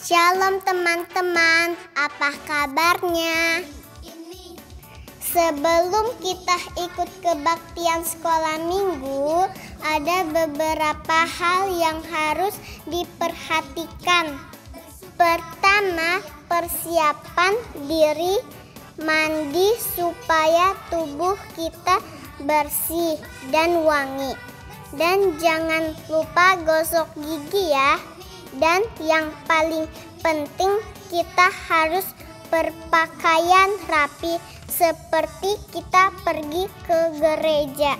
Shalom teman-teman, apa kabarnya? Sebelum kita ikut kebaktian sekolah minggu, ada beberapa hal yang harus diperhatikan. Pertama, persiapan diri, mandi supaya tubuh kita bersih dan wangi. Dan jangan lupa gosok gigi ya. Dan yang paling penting, kita harus berpakaian rapi seperti kita pergi ke gereja.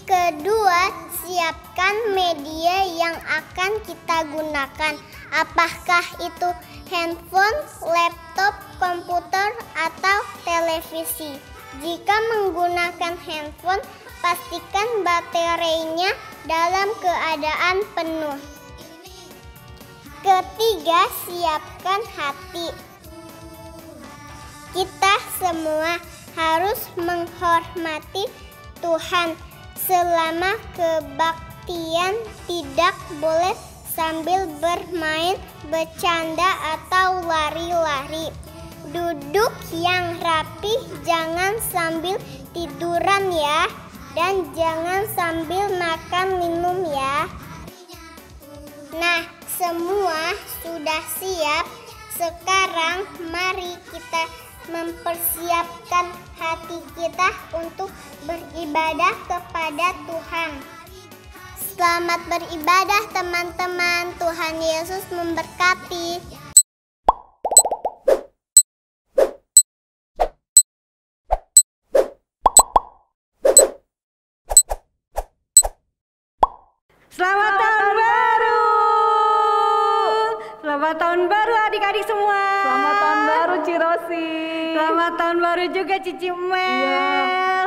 Kedua, siapkan media yang akan kita gunakan. Apakah itu handphone, laptop, komputer, atau televisi? Jika menggunakan handphone, pastikan baterainya dalam keadaan penuh. Ketiga, siapkan hati. Kita semua harus menghormati Tuhan. Selama kebaktian tidak boleh sambil bermain, bercanda, atau lari-lari. Duduk yang rapi, jangan sambil tiduran ya. Dan jangan sambil makan minum ya. Nah, semua sudah siap. Sekarang mari kita mempersiapkan hati kita untuk beribadah kepada Tuhan. Selamat beribadah teman-teman. Tuhan Yesus memberkati. Selamat tahun baru. Selamat tahun baru adik-adik semua. Selamat tahun baru Cirosi. Selamat tahun baru juga Cici Mel. Iya.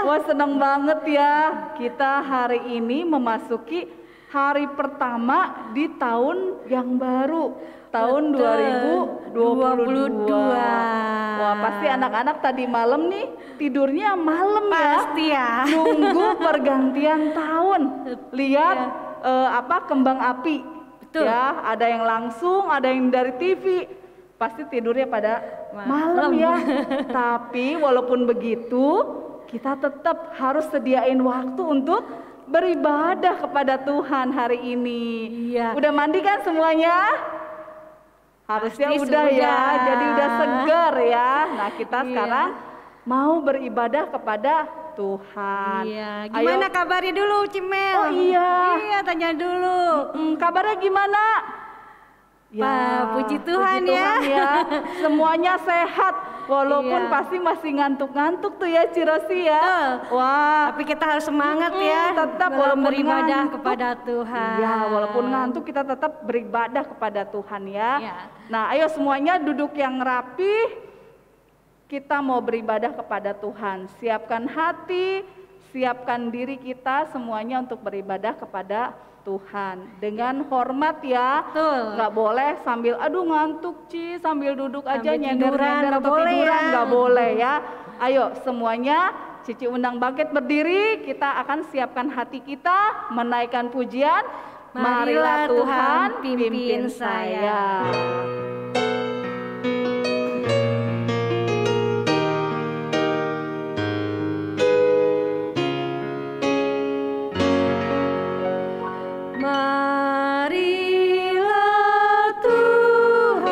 Wah, seneng banget ya. Kita hari ini memasuki hari pertama di tahun yang baru. Tahun 2022. Wah, pasti anak-anak tadi malam nih tidurnya malam ya. Pasti ya. Nunggu pergantian tahun. Lihat kembang api. Betul. Ya, ada yang langsung, ada yang dari TV. Pasti tidurnya pada malam ya. Tapi walaupun begitu, kita tetap harus sediain waktu untuk beribadah kepada Tuhan hari ini. Iya. Udah mandi kan semuanya? Harusnya Pasti udah sudah. ya. Jadi udah segar ya. Nah, kita Iya. sekarang mau beribadah kepada Tuhan. Iya. Gimana Ayo. kabarnya dulu Cimel? Oh iya. Iya, tanya dulu. Kabarnya gimana? Pak, puji Tuhan ya. Semuanya sehat. Walaupun Iya. pasti masih ngantuk-ngantuk tuh ya Cirosi ya. Betul. Wah. Tapi kita harus semangat ya. Tetap dalam walaupun beribadah ngantuk. kepada Tuhan. Iya, walaupun ngantuk kita tetap beribadah kepada Tuhan ya. Iya. Nah, ayo semuanya duduk yang rapi. Kita mau beribadah kepada Tuhan. Siapkan hati, siapkan diri kita semuanya untuk beribadah kepada Tuhan. Dengan hormat ya. Betul. Nggak boleh sambil aduh ngantuk Ci, sambil duduk aja Sambil nyender-nyender tiduran, atau nggak boleh tiduran, ya. nggak boleh ya. Ayo semuanya Cici undang bangkit berdiri, kita akan siapkan hati kita, menaikkan pujian. Marilah Tuhan pimpin saya. Marilah Tuhan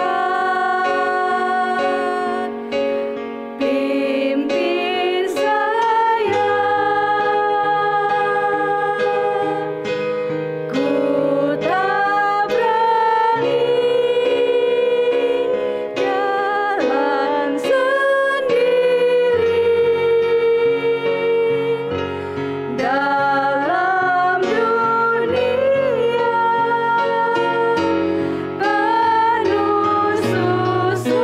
pimpin saya, ku tak berani jalan sendiri dalam dunia penuh susah.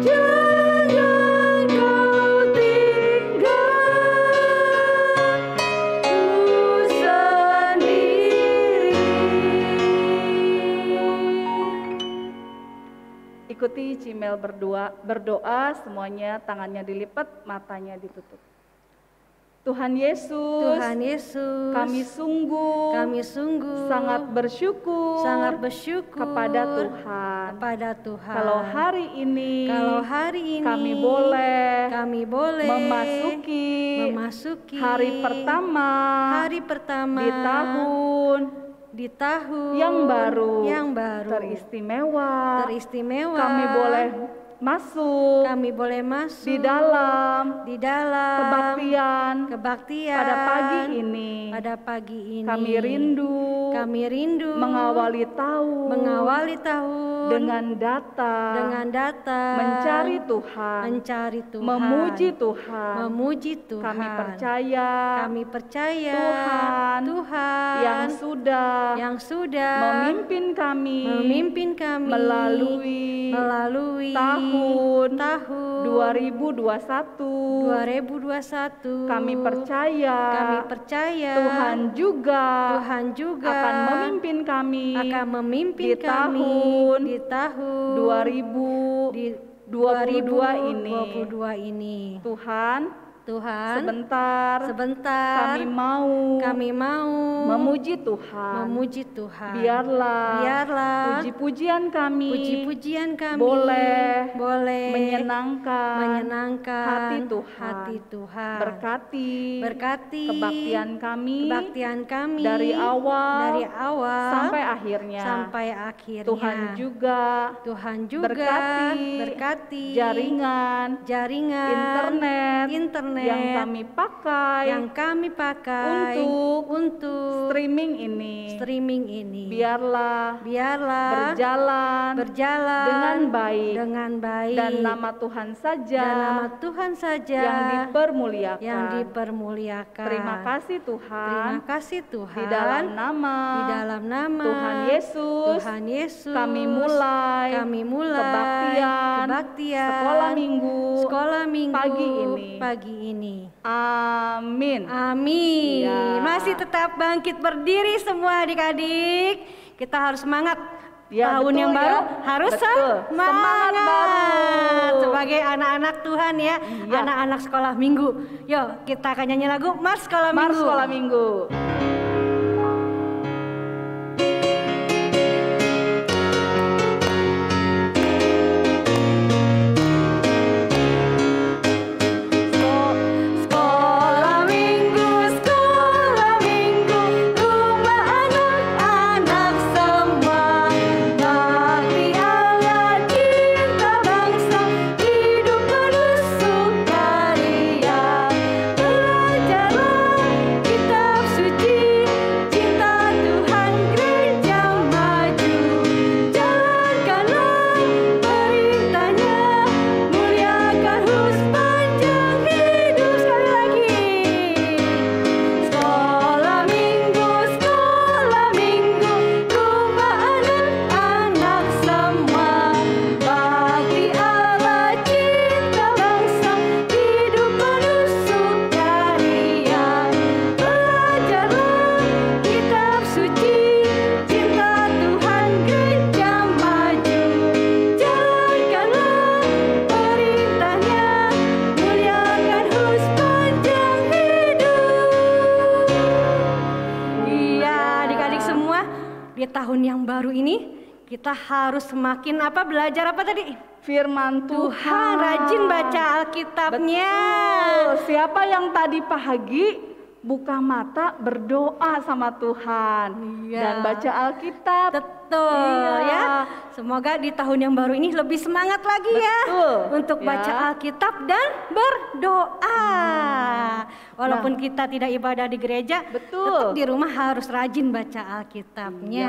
Jangan kau tinggalku sendiri. Ikuti Cimel berdoa semuanya tangannya dilipat, matanya ditutup. Tuhan Yesus, kami sungguh sangat bersyukur kepada Tuhan. Kalau hari ini kami boleh memasuki hari pertama di tahun yang baru teristimewa. Kami boleh masuk di dalam kebaktian pada pagi ini. Kami rindu mengawali tahun dengan datang mencari Tuhan, memuji Tuhan. Kami percaya Tuhan yang sudah memimpin kami melalui tahun 2021. Kami percaya Tuhan juga akan memimpin kami di tahun 2022 ini. Tuhan, sebentar kami mau memuji Tuhan. Biarlah puji-pujian kami boleh menyenangkan hati Tuhan. Berkati kebaktian kami dari awal sampai akhirnya. Tuhan juga berkati jaringan internet yang kami pakai untuk streaming ini. Biarlah berjalan dengan baik dan nama Tuhan saja yang dipermuliakan. Terima kasih Tuhan. Di dalam nama Tuhan Yesus kami mulai kebaktian sekolah minggu pagi ini. Amin. Ya. Masih tetap bangkit berdiri semua adik-adik. Kita harus semangat. Ya, tahun betul, yang baru ya. harus Betul. semangat baru. sebagai anak-anak Tuhan ya, anak-anak sekolah minggu. Yuk kita akan nyanyi lagu Mars Sekolah Minggu. Tahun yang baru ini kita harus semakin belajar tadi? Firman Tuhan. Rajin baca Alkitabnya. Betul. Siapa yang tadi pagi buka mata berdoa sama Tuhan dan baca Alkitab. Betul ya. Semoga di tahun yang baru ini lebih semangat lagi untuk baca Alkitab dan berdoa. Walaupun kita tidak ibadah di gereja, tetap di rumah harus rajin baca Alkitabnya.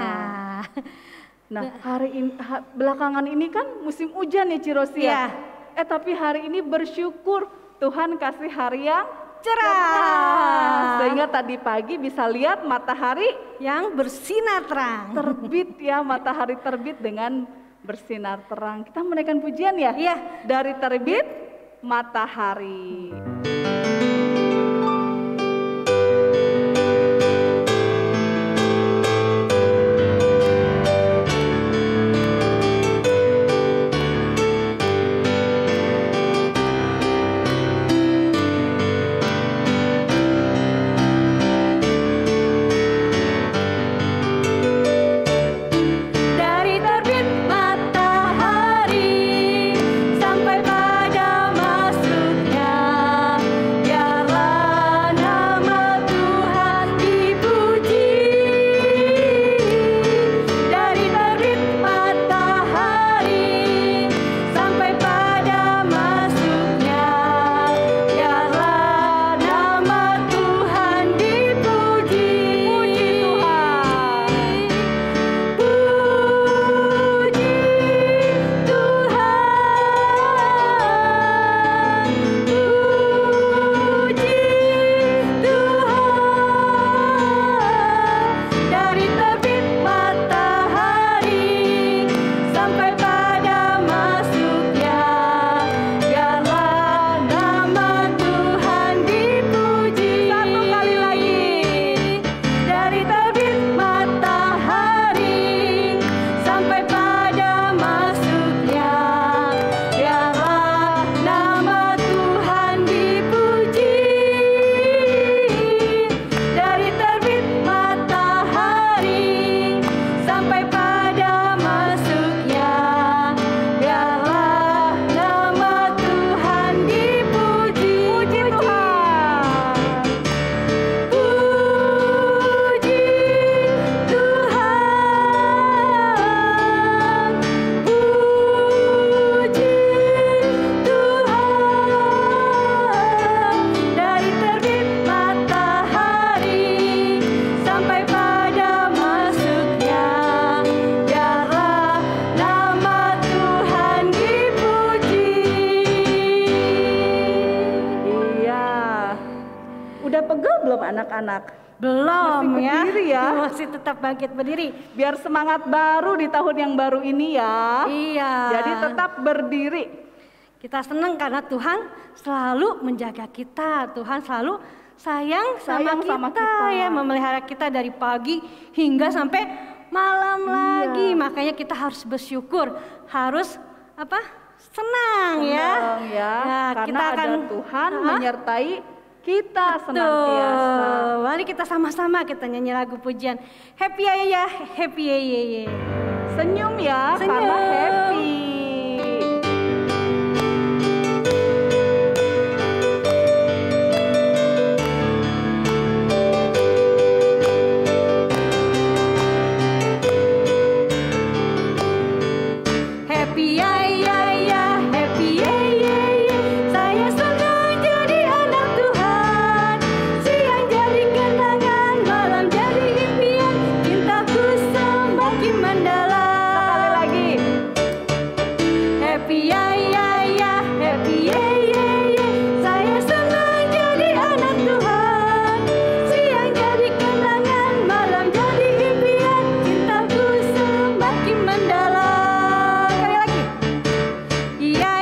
Nah, hari ini belakangan ini kan musim hujan nih Cirosia. Tapi hari ini bersyukur Tuhan kasih hari yang cerah. Sehingga tadi pagi bisa lihat matahari yang bersinar terang. Terbit matahari terbit dengan bersinar terang. Kita menaikkan pujian ya? Dari terbit matahari. Udah pegel belum anak-anak? Belum Masih berdiri ya? Masih tetap bangkit berdiri. Biar semangat baru di tahun yang baru ini ya. Iya. Jadi tetap berdiri. Kita senang karena Tuhan selalu menjaga kita. Tuhan selalu sayang sama kita ya, memelihara kita dari pagi hingga sampai malam lagi. Makanya kita harus bersyukur, harus apa? Senang ya. Nah, karena kita akan Tuhan menyertai kita senantiasa. Mari kita sama-sama kita nyanyi lagu pujian. Happy ya, happy ya. Senyum ya, karena happy. Happy ya, happy ya. Saya senang jadi anak Tuhan. Siang jadi kenangan, malam jadi impian. Cintaku semakin mendalam. Sekali lagi. Happy ya, happy ya. Saya senang jadi anak Tuhan. Siang jadi kenangan, malam jadi impian. Cintaku semakin mendalam. Sekali lagi. Ya,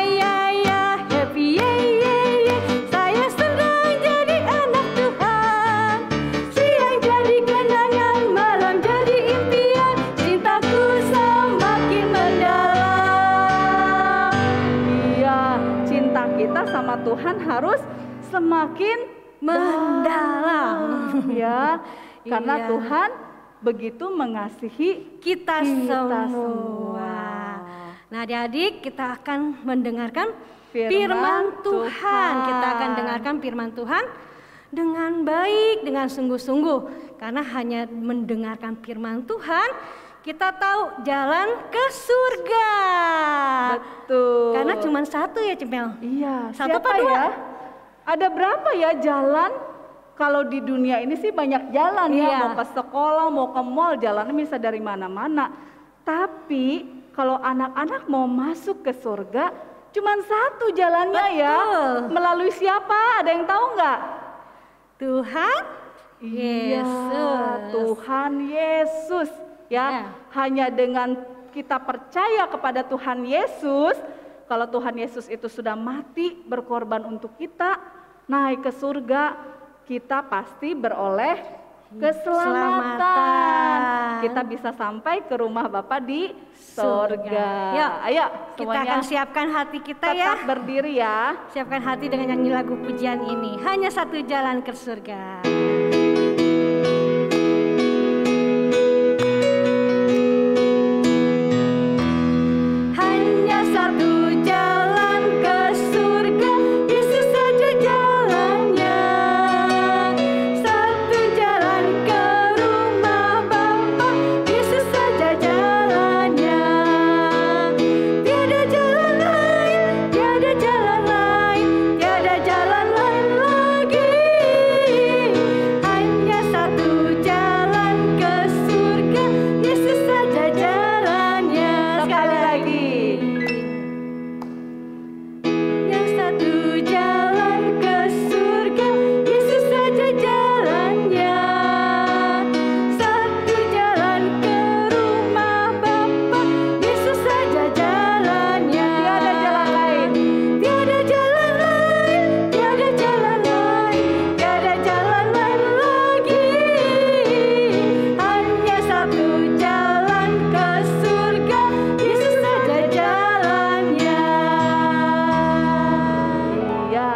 happy ya. Saya senang jadi anak Tuhan. Siang jadi kenangan, malam jadi impian. Cintaku semakin mendalam. Iya, cinta kita sama Tuhan harus semakin Mendalam. ya. Karena Iya. Tuhan begitu mengasihi Kita semua. semua. Nah, adik-adik, kita akan mendengarkan Firman firman Tuhan. Tuhan. Kita akan dengarkan firman Tuhan dengan baik, dengan sungguh-sungguh. Karena hanya mendengarkan firman Tuhan, kita tahu jalan ke surga. Betul. Karena cuma satu ya, Cemil. Iya, Satu siapa apa dua? ya? Ada berapa ya jalan? Kalau di dunia ini sih banyak jalan ya, Iya. mau ke sekolah, mau ke mall, jalannya bisa dari mana-mana. Tapi kalau anak-anak mau masuk ke surga, cuman satu jalannya ya. Betul. Melalui siapa? Ada yang tahu nggak? Tuhan Iya, Yesus. Tuhan Yesus ya. Ya. Hanya dengan kita percaya kepada Tuhan Yesus, kalau Tuhan Yesus itu sudah mati berkorban untuk kita, naik ke surga, kita pasti beroleh keselamatan. Keselamatan. Kita bisa sampai ke rumah Bapa di surga. Yuk, Ayo kita semuanya akan siapkan hati kita tetap ya. berdiri ya. Siapkan hati dengan nyanyi lagu pujian ini. Hanya satu jalan ke surga. Hanya satu jalan ke surga, Yesus saja jalannya. Satu jalan ke rumah Bapa, Yesus saja jalannya. Tiada jalan lain, tiada jalan lain, tiada jalan lain lagi. Hanya satu jalan ke surga, Yesus saja jalannya. Sekali lagi. Yang satu jalan ke surga, Yesus saja jalannya. Satu jalan ke rumah Bapa, Yesus saja jalannya. Tiada jalan lain. Tiada jalan lain, tiada jalan lain, tiada jalan lain lagi. Hanya satu jalan ke surga, Yesus saja jalannya. Iya.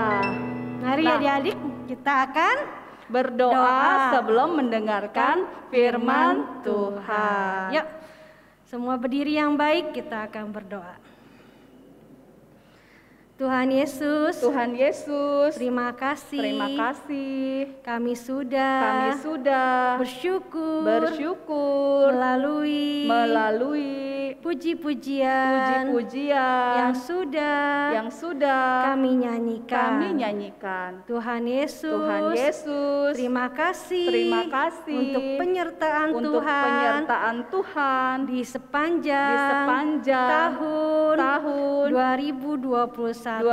Mari Nah. adik-adik, kita akan Berdoa Doa. sebelum mendengarkan firman Tuhan. Yuk, semua berdiri yang baik, kita akan berdoa. Tuhan Yesus, Tuhan Yesus, terima kasih. terima kasih. Kami sudah Kami sudah bersyukur bersyukur melalui melalui puji-pujian puji-pujian yang sudah kami nyanyikan. Tuhan Yesus, terima kasih untuk penyertaan Tuhan di sepanjang tahun 2021.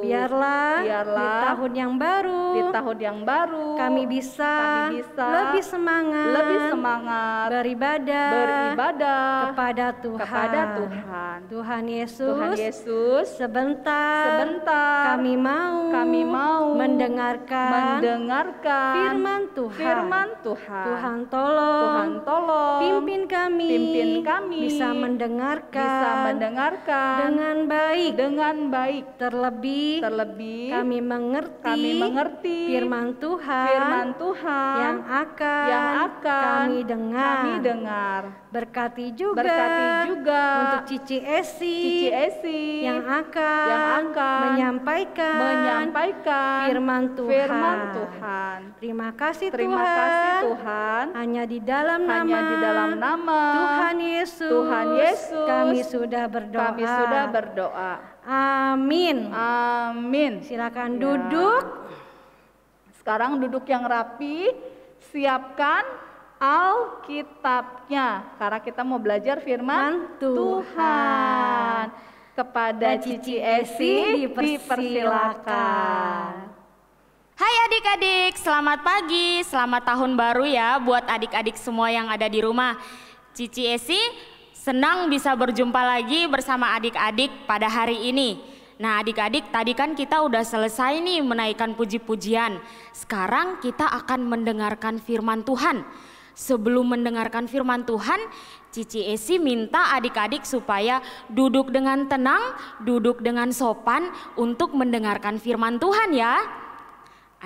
Biarlah di tahun yang baru kami bisa lebih semangat beribadah kepada Tuhan. Tuhan Yesus, sebentar kami mau mendengarkan firman Tuhan. Tuhan tolong pimpin kami bisa mendengarkan dengan baik. Terlebih kami mengerti firman Tuhan yang akan kami dengar. Berkati juga untuk Cici Esi yang akan menyampaikan firman Tuhan. Terima kasih Tuhan. Hanya di dalam nama Tuhan Yesus kami sudah berdoa. Amin. Silakan duduk. Sekarang duduk yang rapi, siapkan Alkitabnya, karena kita mau belajar firman Tuhan. Kepada Cici Esi dipersilakan. Hai adik-adik, selamat pagi, selamat tahun baru ya buat adik-adik semua yang ada di rumah. Cici Esi senang bisa berjumpa lagi bersama adik-adik pada hari ini. Nah adik-adik, tadi kan kita udah selesai nih menaikkan puji-pujian. Sekarang kita akan mendengarkan firman Tuhan. Sebelum mendengarkan firman Tuhan, Cici Esi minta adik-adik supaya duduk dengan tenang, duduk dengan sopan untuk mendengarkan firman Tuhan ya.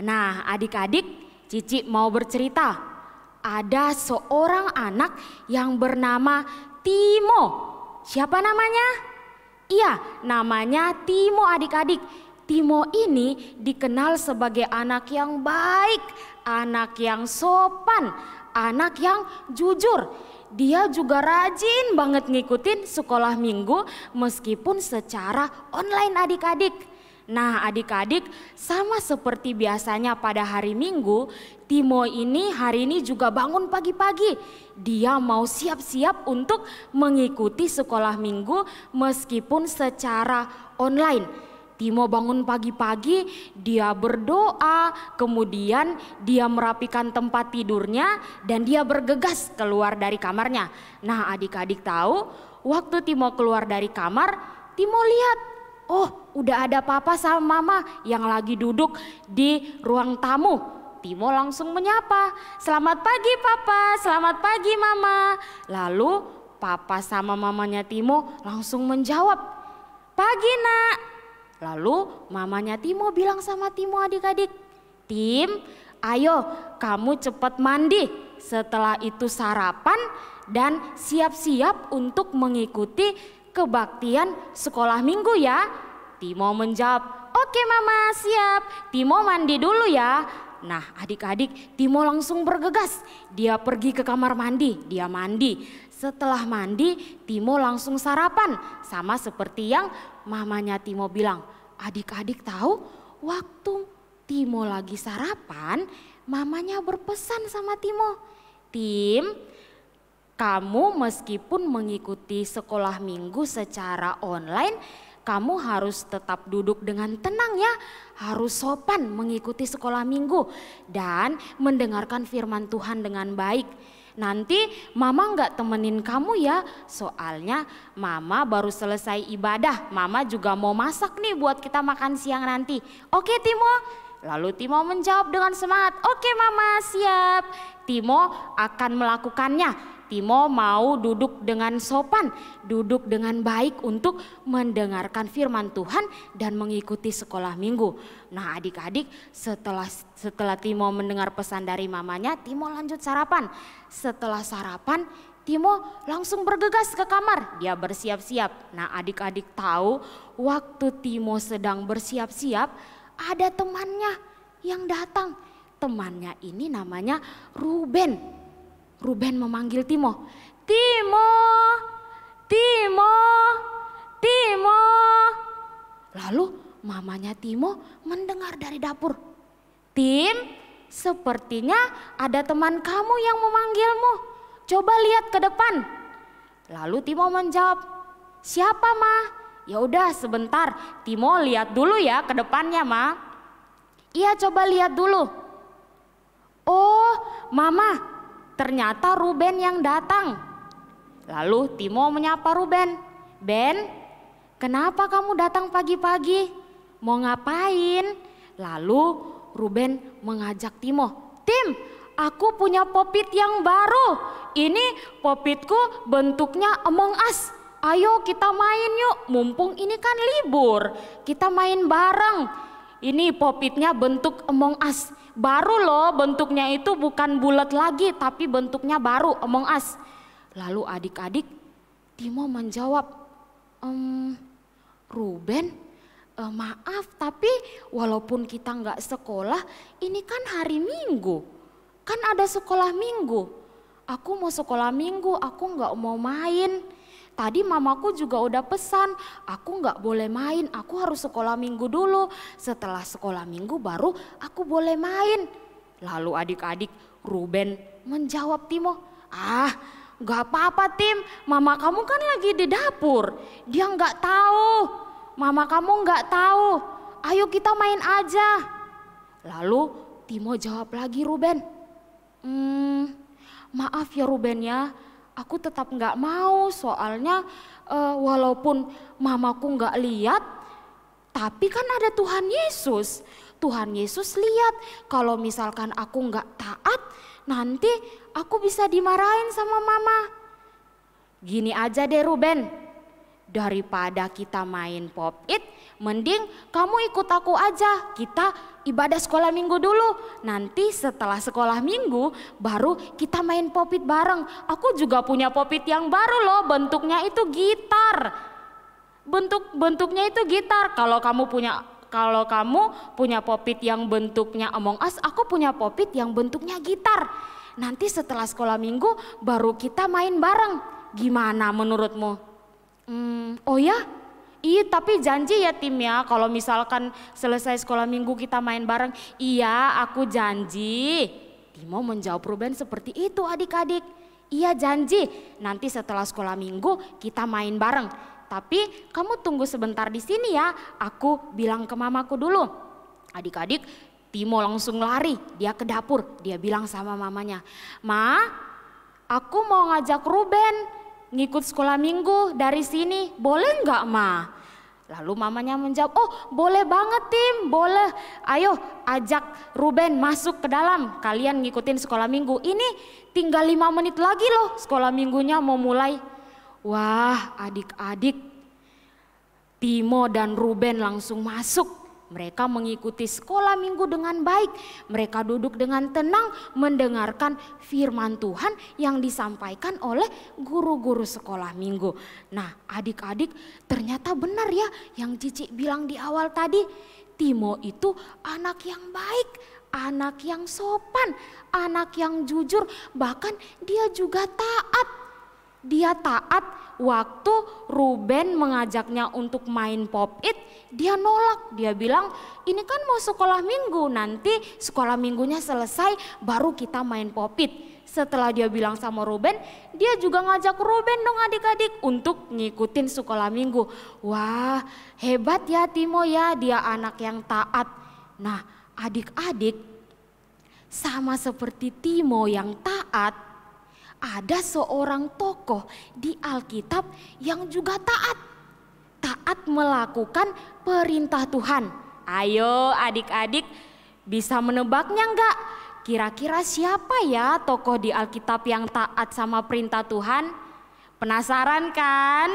Nah adik-adik, Cici mau bercerita. Ada seorang anak yang bernama Timo. Siapa namanya? Iya, namanya Timo adik-adik. Timo ini dikenal sebagai anak yang baik, anak yang sopan, anak yang jujur. Dia juga rajin banget ngikutin sekolah minggu meskipun secara online adik-adik. Nah adik-adik, sama seperti biasanya pada hari Minggu, Timo ini hari ini juga bangun pagi-pagi. Dia mau siap-siap untuk mengikuti sekolah minggu meskipun secara online. Timo bangun pagi-pagi, dia berdoa, kemudian dia merapikan tempat tidurnya dan dia bergegas keluar dari kamarnya. Nah adik-adik tahu, waktu Timo keluar dari kamar, Timo lihat, oh udah ada papa sama mama yang lagi duduk di ruang tamu. Timo langsung menyapa, selamat pagi papa, selamat pagi mama. Lalu papa sama mamanya Timo langsung menjawab, pagi nak. Lalu mamanya Timo bilang sama Timo adik-adik, Tim, ayo kamu cepat mandi. Setelah itu sarapan dan siap-siap untuk mengikuti kebaktian sekolah minggu ya. Timo menjawab, oke mama siap, Timo mandi dulu ya. Nah adik-adik, Timo langsung bergegas, dia pergi ke kamar mandi, dia mandi. Setelah mandi, Timo langsung sarapan, sama seperti yang mamanya Timo bilang. Adik-adik tahu, waktu Timo lagi sarapan, mamanya berpesan sama Timo, Tim, kamu meskipun mengikuti sekolah minggu secara online, kamu harus tetap duduk dengan tenang ya, harus sopan mengikuti sekolah minggu dan mendengarkan firman Tuhan dengan baik. Nanti mama nggak temenin kamu ya, soalnya mama baru selesai ibadah, mama juga mau masak nih buat kita makan siang nanti. Oke Timo? Lalu Timo menjawab dengan semangat, oke mama siap. Timo akan melakukannya. Timo mau duduk dengan sopan, duduk dengan baik untuk mendengarkan firman Tuhan dan mengikuti sekolah minggu. Nah adik-adik, setelah Timo mendengar pesan dari mamanya, Timo lanjut sarapan. Setelah sarapan, Timo langsung bergegas ke kamar, dia bersiap-siap. Nah adik-adik tahu, waktu Timo sedang bersiap-siap, ada temannya yang datang. Temannya ini namanya Ruben. Ruben memanggil Timo, Timo, Timo, Timo. Lalu mamanya Timo mendengar dari dapur. Tim, sepertinya ada teman kamu yang memanggilmu. Coba lihat ke depan. Lalu Timo menjawab, siapa Ma? Ya udah sebentar, Timo lihat dulu ya ke depannya Ma. Iya coba lihat dulu. Oh Mama, ternyata Ruben yang datang. Lalu Timo menyapa Ruben. Ben, kenapa kamu datang pagi-pagi? Mau ngapain? Lalu Ruben mengajak Timo. Tim, aku punya popit yang baru. Ini popitku bentuknya Among Us. Ayo kita main yuk, mumpung ini kan libur. Kita main bareng. Ini popitnya bentuk Among Us. Baru loh bentuknya itu bukan bulat lagi tapi bentuknya baru Among Us. Lalu adik-adik Timo menjawab, Ruben, maaf tapi walaupun kita nggak sekolah, ini kan hari Minggu. Kan ada sekolah Minggu. Aku mau sekolah Minggu, aku nggak mau main. Tadi mamaku juga udah pesan, aku nggak boleh main, aku harus sekolah Minggu dulu. Setelah sekolah Minggu baru aku boleh main. Lalu adik-adik Ruben menjawab Timo, nggak apa-apa Tim, mama kamu kan lagi di dapur. Dia nggak tahu, mama kamu nggak tahu. Ayo kita main aja. Lalu Timo jawab lagi Ruben, maaf ya Ruben ya, aku tetap nggak mau soalnya walaupun mamaku nggak lihat, tapi kan ada Tuhan Yesus. Tuhan Yesus lihat kalau misalkan aku nggak taat, nanti aku bisa dimarahin sama mama. Gini aja deh Ruben, daripada kita main pop-it, mending kamu ikut aku aja. Kita ibadah sekolah minggu dulu. Nanti setelah sekolah minggu baru kita main pop-it bareng. Aku juga punya pop-it yang baru loh, bentuknya itu gitar. Bentuknya itu gitar. Kalau kamu punya pop-it yang bentuknya Among Us, aku punya pop-it yang bentuknya gitar. Nanti setelah sekolah minggu baru kita main bareng. Gimana menurutmu? Oh ya? Iya tapi janji ya Tim ya, kalau misalkan selesai sekolah minggu kita main bareng. Iya aku janji. Timo menjawab Ruben seperti itu adik-adik. Iya janji, nanti setelah sekolah minggu kita main bareng. Tapi kamu tunggu sebentar di sini ya, aku bilang ke mamaku dulu. Adik-adik Timo langsung lari, dia ke dapur, dia bilang sama mamanya. Ma, aku mau ngajak Ruben ngikut sekolah minggu dari sini, boleh nggak Ma? Lalu mamanya menjawab, oh boleh banget Tim, boleh. Ayo ajak Ruben masuk ke dalam, kalian ngikutin sekolah minggu. Ini tinggal 5 menit lagi loh sekolah minggunya mau mulai. Wah adik-adik, Timo dan Ruben langsung masuk. Mereka mengikuti sekolah minggu dengan baik. Mereka duduk dengan tenang mendengarkan firman Tuhan yang disampaikan oleh guru-guru sekolah minggu. Nah adik-adik ternyata benar ya yang Cici bilang di awal tadi. Timo itu anak yang baik, anak yang sopan, anak yang jujur, bahkan dia juga taat. Dia taat waktu Ruben mengajaknya untuk main pop-it, dia nolak. Dia bilang ini kan mau sekolah minggu, nanti sekolah minggunya selesai baru kita main pop-it. Setelah dia bilang sama Ruben, dia juga ngajak Ruben dong adik-adik untuk ngikutin sekolah minggu. Wah hebat ya Timo ya, dia anak yang taat. Nah adik-adik sama seperti Timo yang taat, ada seorang tokoh di Alkitab yang juga taat. Taat melakukan perintah Tuhan. Ayo adik-adik bisa menebaknya enggak? Kira-kira siapa ya tokoh di Alkitab yang taat sama perintah Tuhan? Penasaran kan?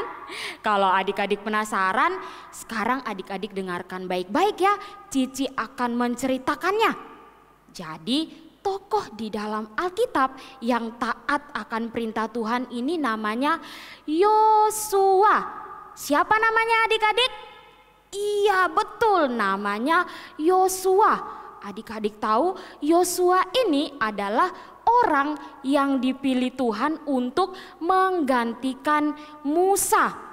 Kalau adik-adik penasaran, sekarang adik-adik dengarkan baik-baik ya. Cici akan menceritakannya. Jadi tokoh di dalam Alkitab yang taat akan perintah Tuhan ini namanya Yosua. Siapa namanya adik-adik? Iya betul, namanya Yosua. Adik-adik tahu Yosua ini adalah orang yang dipilih Tuhan untuk menggantikan Musa.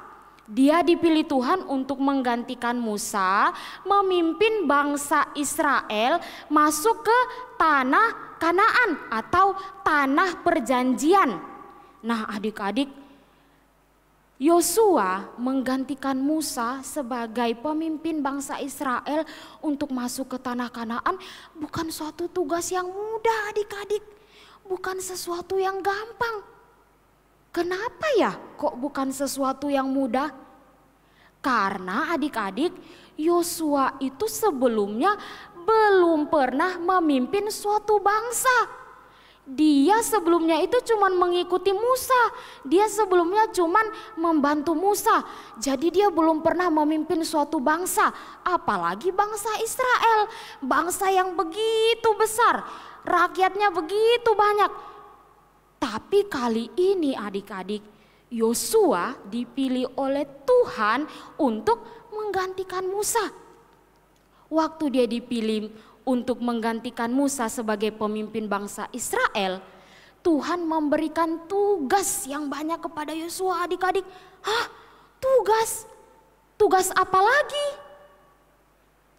Dia dipilih Tuhan untuk menggantikan Musa, memimpin bangsa Israel masuk ke tanah Kanaan atau tanah perjanjian. Nah, adik-adik, Yosua menggantikan Musa sebagai pemimpin bangsa Israel untuk masuk ke tanah Kanaan bukan suatu tugas yang mudah, adik-adik. Bukan sesuatu yang gampang. Kenapa ya kok bukan sesuatu yang mudah? Karena adik-adik, Yosua itu sebelumnya belum pernah memimpin suatu bangsa. Dia sebelumnya itu cuma mengikuti Musa. Dia sebelumnya cuma membantu Musa. Jadi dia belum pernah memimpin suatu bangsa. Apalagi bangsa Israel. Bangsa yang begitu besar. Rakyatnya begitu banyak. Tapi kali ini adik-adik, Yosua dipilih oleh Tuhan untuk menggantikan Musa. Waktu dia dipilih untuk menggantikan Musa sebagai pemimpin bangsa Israel, Tuhan memberikan tugas yang banyak kepada Yosua, adik-adik. Hah? Tugas? Tugas apa lagi?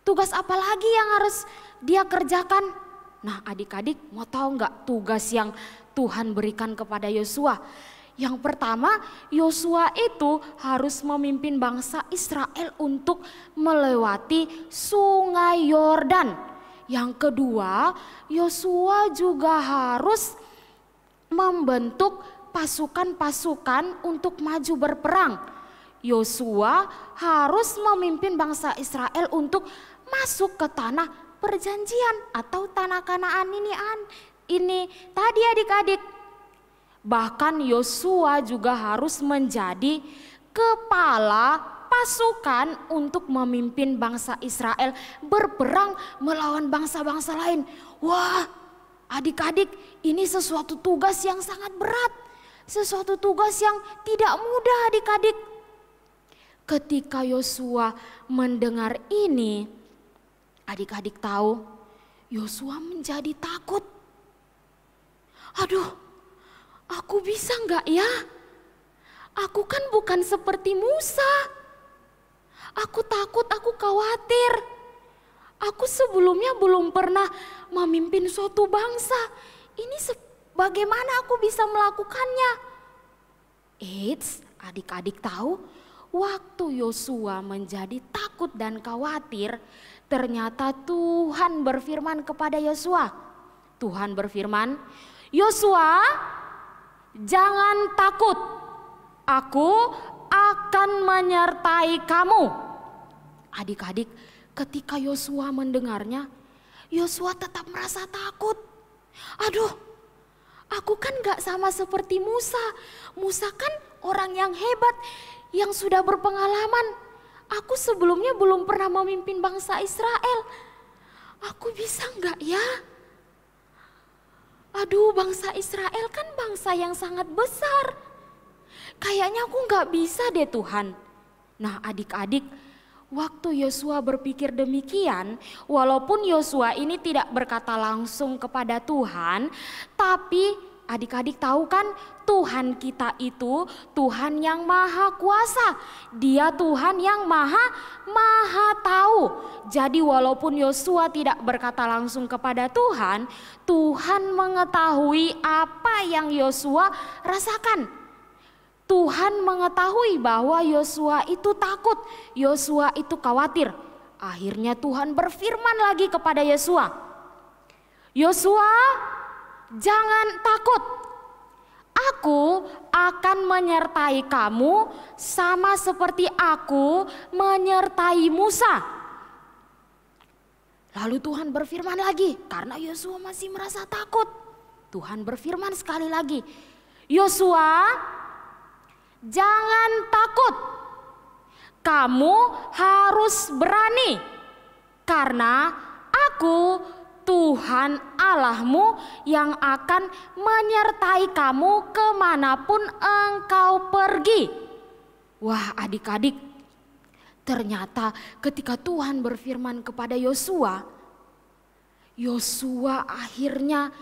Tugas apa lagi yang harus dia kerjakan? Nah, adik-adik mau tahu nggak tugas yang Tuhan berikan kepada Yosua? Yang pertama, Yosua itu harus memimpin bangsa Israel untuk melewati sungai Yordan. Yang kedua, Yosua juga harus membentuk pasukan-pasukan untuk maju berperang. Yosua harus memimpin bangsa Israel untuk masuk ke tanah perjanjian atau tanah Kanaan ini tadi adik-adik. Bahkan Yosua juga harus menjadi kepala pasukan untuk memimpin bangsa Israel berperang melawan bangsa-bangsa lain. Wah, adik-adik, ini sesuatu tugas yang sangat berat. Sesuatu tugas yang tidak mudah, adik-adik. Ketika Yosua mendengar ini, adik-adik tahu, Yosua menjadi takut. Aduh, aku bisa nggak ya? Aku kan bukan seperti Musa. Aku takut, aku khawatir. Aku sebelumnya belum pernah memimpin suatu bangsa. Ini bagaimana aku bisa melakukannya? Eits, adik-adik tahu, waktu Yosua menjadi takut dan khawatir, ternyata Tuhan berfirman kepada Yosua. Tuhan berfirman, Yosua, jangan takut, aku akan menyertai kamu. Adik-adik, ketika Yosua mendengarnya, Yosua tetap merasa takut. Aduh, aku kan gak sama seperti Musa. Musa kan orang yang hebat, yang sudah berpengalaman. Aku sebelumnya belum pernah memimpin bangsa Israel. Aku bisa gak ya? Aduh, bangsa Israel kan bangsa yang sangat besar. Kayaknya aku gak bisa deh Tuhan. Nah, adik-adik, waktu Yosua berpikir demikian, walaupun Yosua ini tidak berkata langsung kepada Tuhan, tapi adik-adik tahu kan, Tuhan kita itu Tuhan yang maha kuasa. Dia Tuhan yang maha tahu. Jadi walaupun Yosua tidak berkata langsung kepada Tuhan, Tuhan mengetahui apa yang Yosua rasakan. Tuhan mengetahui bahwa Yosua itu takut, Yosua itu khawatir. Akhirnya Tuhan berfirman lagi kepada Yosua, Yosua, jangan takut. Aku akan menyertai kamu sama seperti aku menyertai Musa. Lalu Tuhan berfirman lagi, karena Yosua masih merasa takut. Tuhan berfirman sekali lagi, Yosua, jangan takut. Kamu harus berani, karena aku Tuhan Allahmu yang akan menyertai kamu kemanapun engkau pergi. Wah, adik-adik, ternyata ketika Tuhan berfirman kepada Yosua, Yosua akhirnya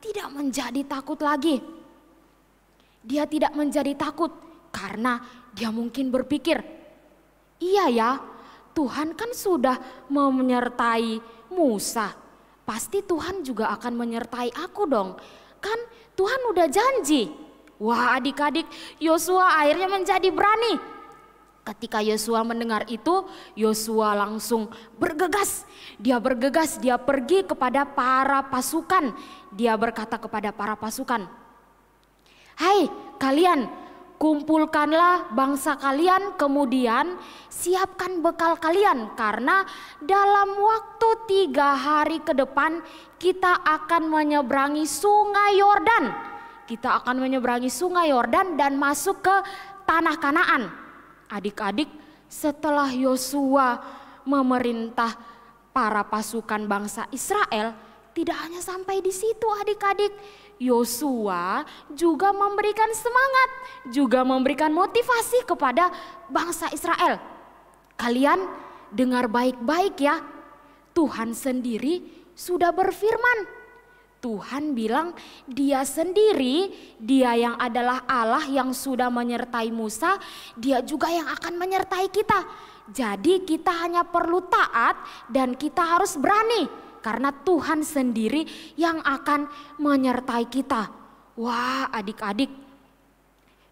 tidak menjadi takut lagi. Dia tidak menjadi takut karena dia mungkin berpikir, iya ya, Tuhan kan sudah menyertai Musa. Pasti Tuhan juga akan menyertai aku dong. Kan Tuhan udah janji. Wah adik-adik, Yosua akhirnya menjadi berani. Ketika Yosua mendengar itu, Yosua langsung bergegas. Dia bergegas, dia pergi kepada para pasukan. Dia berkata kepada para pasukan, "Hai kalian, kumpulkanlah bangsa kalian, kemudian siapkan bekal kalian. Karena dalam waktu 3 hari ke depan kita akan menyeberangi sungai Yordan. Kita akan menyeberangi sungai Yordan dan masuk ke tanah Kanaan." Adik-adik, setelah Yosua memerintah para pasukan bangsa Israel, tidak hanya sampai di situ adik-adik. Yosua juga memberikan semangat, juga memberikan motivasi kepada bangsa Israel. Kalian dengar baik-baik ya, Tuhan sendiri sudah berfirman. Tuhan bilang dia sendiri, dia yang adalah Allah yang sudah menyertai Musa, dia juga yang akan menyertai kita. Jadi kita hanya perlu taat dan kita harus berani. Karena Tuhan sendiri yang akan menyertai kita. Wah adik-adik,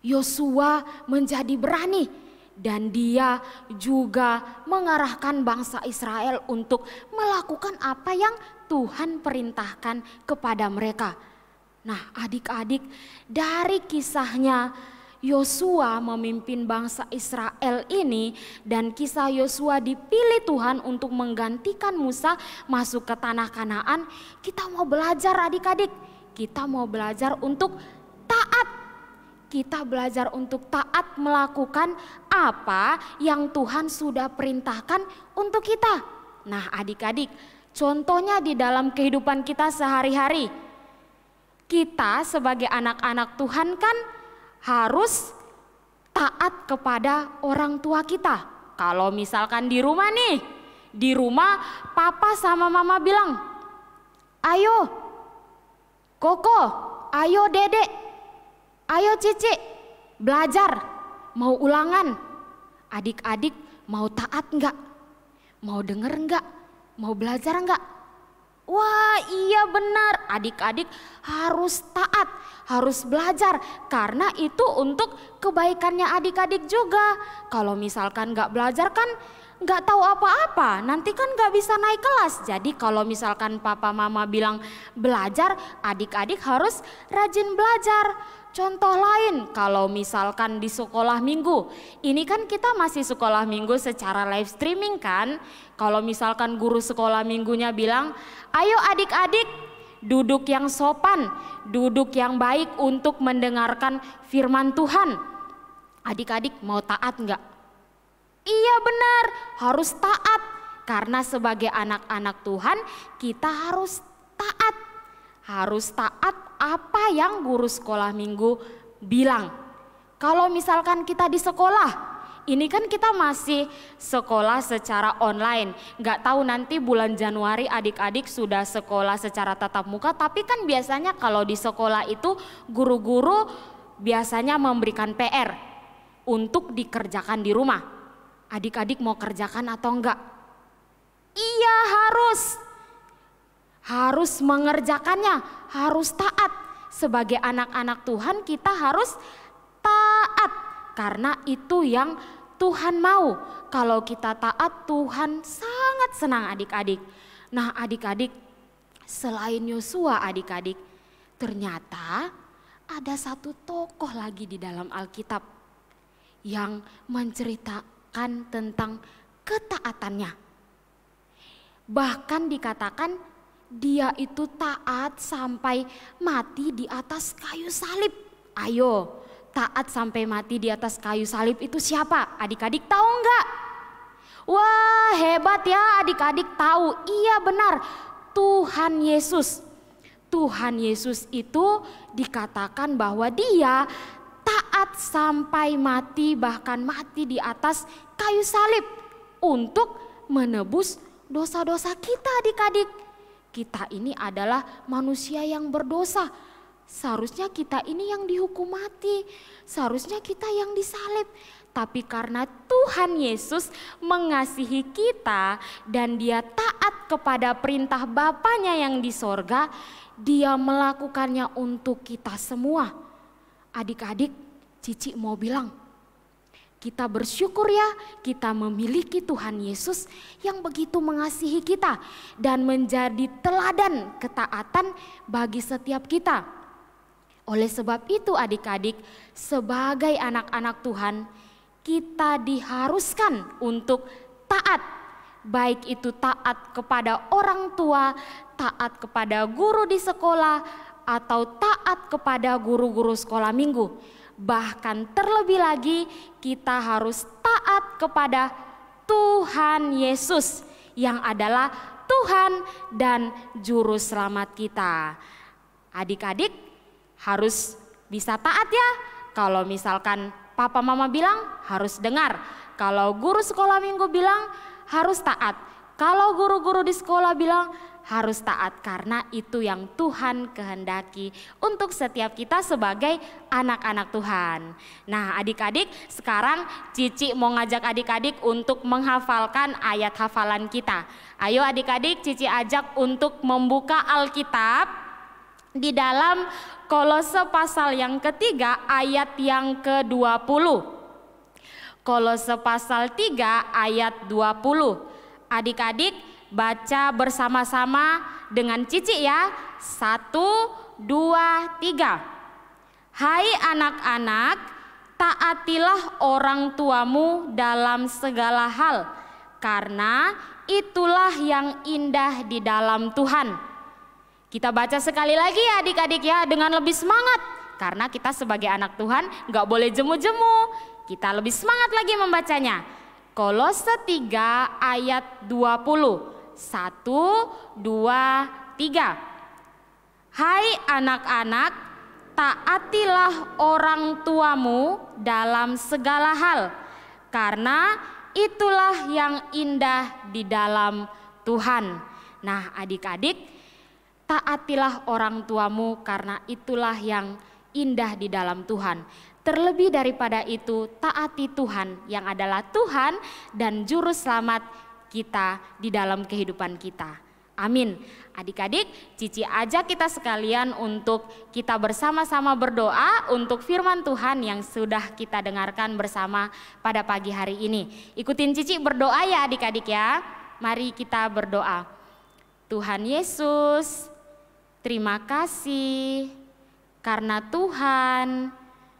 Yosua menjadi berani. Dan dia juga mengarahkan bangsa Israel untuk melakukan apa yang Tuhan perintahkan kepada mereka. Nah adik-adik, dari kisahnya Yosua memimpin bangsa Israel ini dan kisah Yosua dipilih Tuhan untuk menggantikan Musa masuk ke tanah Kanaan, kita mau belajar adik-adik, kita mau belajar untuk taat. Kita belajar untuk taat melakukan apa yang Tuhan sudah perintahkan untuk kita. Nah adik-adik, contohnya di dalam kehidupan kita sehari-hari. Kita sebagai anak-anak Tuhan kan harus taat kepada orang tua kita. Kalau misalkan di rumah nih, di rumah papa sama mama bilang, "Ayo Koko, ayo Dedek, ayo Cici, belajar, mau ulangan." Adik-adik mau taat enggak? Mau denger enggak? Mau belajar enggak? Wah iya benar, adik-adik harus taat, harus belajar. Karena itu untuk kebaikannya adik-adik juga. Kalau misalkan enggak belajar kan nggak tahu apa-apa, nanti kan nggak bisa naik kelas. Jadi kalau misalkan papa mama bilang belajar, adik-adik harus rajin belajar. Contoh lain, kalau misalkan di sekolah minggu, ini kan kita masih sekolah minggu secara live streaming kan. Kalau misalkan guru sekolah minggunya bilang, ayo adik-adik duduk yang sopan, duduk yang baik untuk mendengarkan firman Tuhan. Adik-adik mau taat nggak? Iya benar, harus taat. Karena sebagai anak-anak Tuhan kita harus taat. Harus taat apa yang guru sekolah minggu bilang. Kalau misalkan kita di sekolah, ini kan kita masih sekolah secara online. Nggak tahu nanti bulan Januari adik-adik sudah sekolah secara tatap muka. Tapi kan biasanya kalau di sekolah itu guru-guru biasanya memberikan PR untuk dikerjakan di rumah. Adik-adik mau kerjakan atau enggak? Iya harus mengerjakannya, harus taat. Sebagai anak-anak Tuhan kita harus taat. Karena itu yang Tuhan mau. Kalau kita taat, Tuhan sangat senang adik-adik. Nah adik-adik, selain Yosua adik-adik, ternyata ada satu tokoh lagi di dalam Alkitab yang menceritakan tentang ketaatannya. Bahkan dikatakan dia itu taat sampai mati di atas kayu salib. Ayo, taat sampai mati di atas kayu salib itu siapa? Adik-adik tahu enggak? Wah hebat ya adik-adik tahu. Iya benar, Tuhan Yesus. Tuhan Yesus itu dikatakan bahwa dia taat sampai mati, bahkan mati di atas kayu salib untuk menebus dosa-dosa kita adik-adik. kita ini adalah manusia yang berdosa. Seharusnya kita ini yang dihukum mati, seharusnya kita yang disalib. Tapi karena Tuhan Yesus mengasihi kita dan Dia taat kepada perintah Bapanya yang di sorga, Dia melakukannya untuk kita semua. Adik-adik, Cici mau bilang, kita bersyukur ya, kita memiliki Tuhan Yesus yang begitu mengasihi kita dan menjadi teladan ketaatan bagi setiap kita. Oleh sebab itu adik-adik, sebagai anak-anak Tuhan, kita diharuskan untuk taat. Baik itu taat kepada orang tua, taat kepada guru di sekolah, atau taat kepada guru-guru sekolah minggu. Bahkan terlebih lagi kita harus taat kepada Tuhan Yesus yang adalah Tuhan dan Juru Selamat kita. Adik-adik harus bisa taat ya. Kalau misalkan papa mama bilang harus dengar. Kalau guru sekolah minggu bilang harus taat. Kalau guru-guru di sekolah bilang harus taat, karena itu yang Tuhan kehendaki untuk setiap kita sebagai anak-anak Tuhan. Nah adik-adik, sekarang Cici mau ngajak adik-adik untuk menghafalkan ayat hafalan kita. Ayo adik-adik, Cici ajak untuk membuka Alkitab di dalam Kolose pasal yang ketiga ayat yang ke-20. Kolose pasal 3 ayat 20. Adik-adik baca bersama-sama dengan Cici ya. 1, 2, 3. Hai anak-anak, taatilah orang tuamu dalam segala hal, karena itulah yang indah di dalam Tuhan. Kita baca sekali lagi ya adik-adik ya, dengan lebih semangat. Karena kita sebagai anak Tuhan gak boleh jemu-jemu. Kita lebih semangat lagi membacanya. Kolose 3 ayat 20. 1, 2, 3. Hai anak-anak, taatilah orang tuamu dalam segala hal, karena itulah yang indah di dalam Tuhan. Nah adik-adik, taatilah orang tuamu karena itulah yang indah di dalam Tuhan. Terlebih daripada itu, taati Tuhan yang adalah Tuhan dan Juru Selamat kita di dalam kehidupan kita. Amin. Adik-adik, Cici ajak kita sekalian untuk kita bersama-sama berdoa untuk firman Tuhan yang sudah kita dengarkan bersama pada pagi hari ini. Ikutin Cici berdoa ya adik-adik ya. Mari kita berdoa. Tuhan Yesus, terima kasih karena Tuhan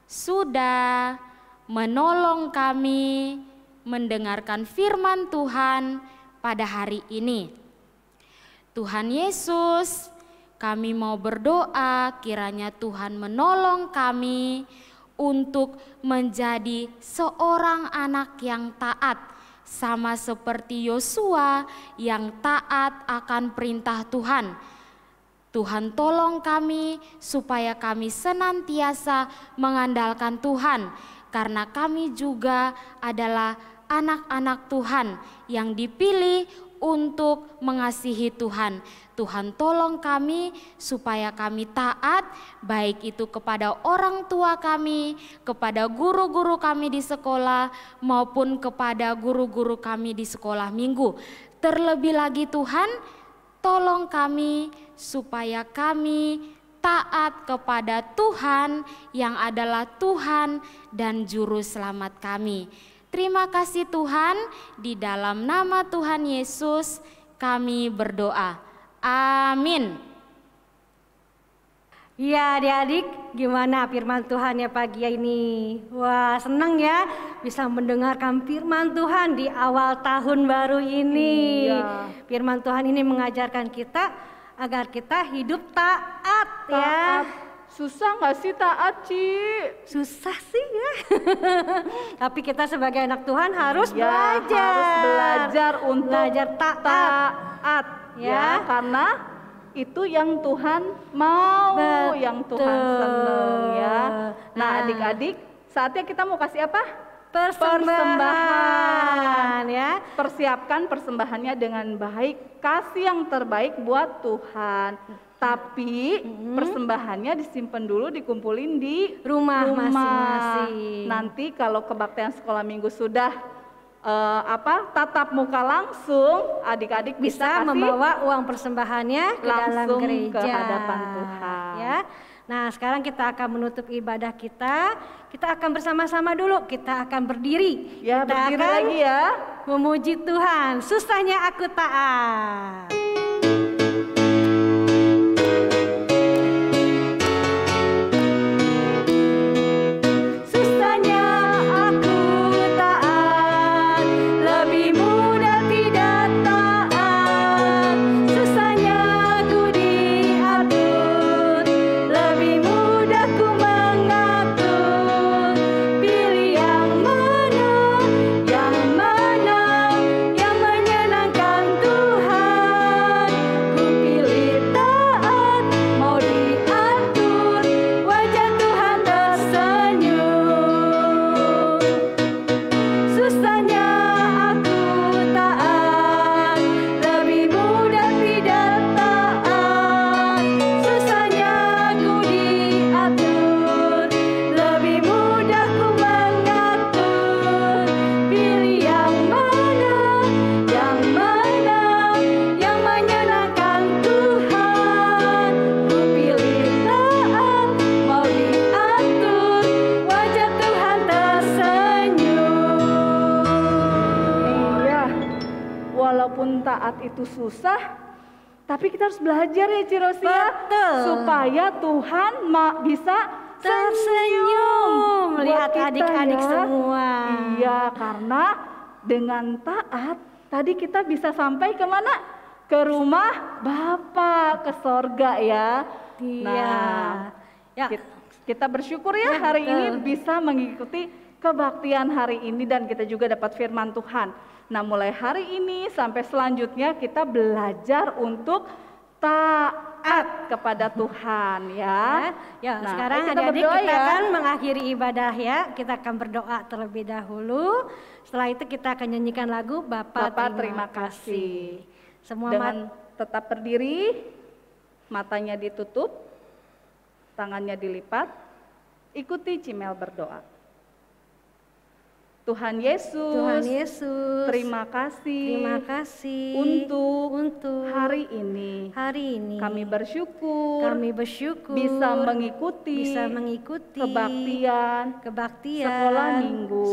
sudah menolong kami mendengarkan firman Tuhan pada hari ini. Tuhan Yesus, kami mau berdoa kiranya Tuhan menolong kami untuk menjadi seorang anak yang taat, sama seperti Yosua yang taat akan perintah Tuhan. Tuhan tolong kami supaya kami senantiasa mengandalkan Tuhan, karena kami juga adalah anak-anak Tuhan yang dipilih untuk mengasihi Tuhan. Tuhan tolong kami supaya kami taat, baik itu kepada orang tua kami, kepada guru-guru kami di sekolah, maupun kepada guru-guru kami di sekolah minggu. Terlebih lagi Tuhan, tolong kami supaya kami taat kepada Tuhan yang adalah Tuhan dan Juru Selamat kami. Terima kasih Tuhan, di dalam nama Tuhan Yesus kami berdoa. Amin. Ya adik-adik, gimana firman Tuhan ya pagi ini? Wah senang ya bisa mendengarkan firman Tuhan di awal tahun baru ini. Iya. Firman Tuhan ini mengajarkan kita agar kita hidup taat ya. Susah gak sih taat, Ci? Susah sih ya. Tapi kita sebagai anak Tuhan harus Ya, belajar. harus belajar untuk belajar taat. ya, karena itu yang Tuhan mau, yang Tuhan Betul. seneng ya. Nah Nah. adik-adik, saatnya kita mau kasih apa? persembahan ya. Persiapkan persembahannya dengan baik, kasih yang terbaik buat Tuhan. Tapi persembahannya disimpan dulu, dikumpulin di Rumah masing-masing. Nanti kalau kebaktian sekolah minggu sudah tatap muka langsung, adik-adik Bisa kasih membawa uang persembahannya ke dalam langsung gereja. ke hadapan Tuhan. Ya. Nah, sekarang kita akan menutup ibadah kita. Kita akan bersama-sama dulu. Kita akan berdiri. Ya, Kita berdiri akan lagi ya. memuji Tuhan. Susahnya aku taat. Susahnya aku taat, lebih mudah tidak taat. Susahnya aku diatur, lebih mudah ku mengatur. Pilih yang mana yang menyenangkan Tuhan. Ku pilih taat, mau diatur, wajah Tuhan tersenyum. Susahnya aku taat, lebih mudah tidak taat. Susahnya aku diatur, lebih mudah ku mengatur. Pilih yang mana yang menyenangkan Tuhan. Ku pilih taat, mau diatur, wajah Tuhan tersenyum. Iya, walaupun taat itu susah, tapi kita harus belajar ya Cirosia, Betul. supaya Tuhan bisa Tersenyum melihat buat kita adik-adik ya. semua. Iya, karena dengan taat tadi kita bisa sampai kemana? Ke rumah Bapa, ke sorga ya. Iya. Nah, Ya. kita bersyukur ya hari ini bisa mengikuti kebaktian hari ini dan kita juga dapat firman Tuhan. Nah, mulai hari ini sampai selanjutnya kita belajar untuk taat kepada Tuhan ya. Ya, Nah, sekarang ayo kita adik-adik berdoa kita ya. akan mengakhiri ibadah ya. Kita akan berdoa terlebih dahulu. Setelah itu kita akan nyanyikan lagu Bapa terima kasih. Semua Dengan tetap berdiri, matanya ditutup, tangannya dilipat, ikuti Cimel berdoa. Tuhan Yesus, terima terima kasih kasih untuk hari ini. Kami bersyukur bisa mengikuti kebaktian sekolah minggu.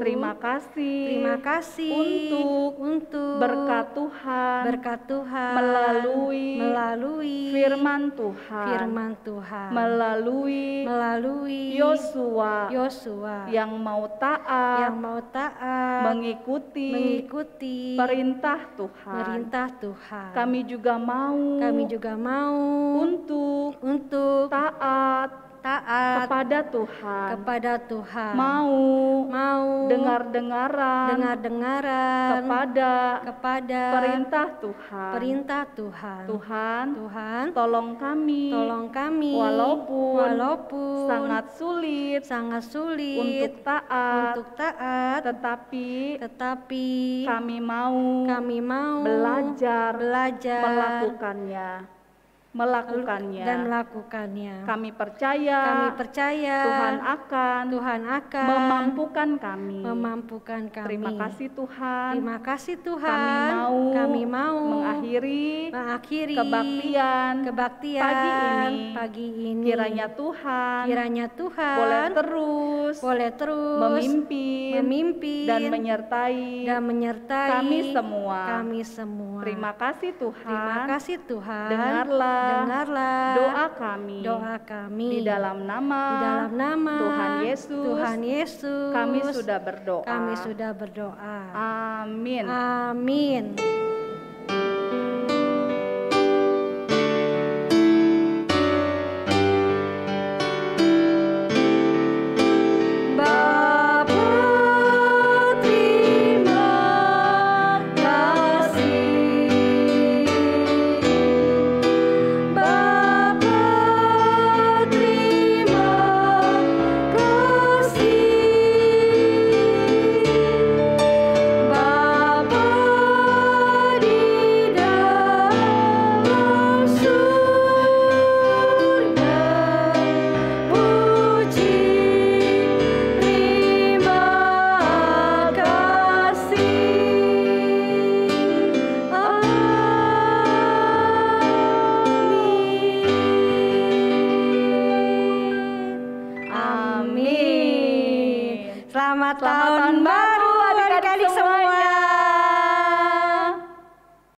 Terima kasih untuk berkat Tuhan melalui firman Tuhan, melalui Yosua yang mau taat mengikuti perintah Tuhan. Kami juga mau untuk taat kepada Tuhan, mau dengar-dengaran kepada perintah Tuhan. Tuhan, tolong kami walaupun sangat sulit untuk taat, tetapi kami mau belajar melakukannya. dan melakukannya. Kami percaya Tuhan akan memampukan kami. Terima kasih Tuhan. Kami mau mengakhiri kebaktian pagi ini. Kiranya Tuhan boleh terus memimpin dan menyertai kami semua. Terima kasih Tuhan. Dengarlah doa kami di dalam nama Tuhan Yesus. Kami sudah berdoa. Amin. Bapa terima kasih, Bapa terima kasih. adik-adik semua.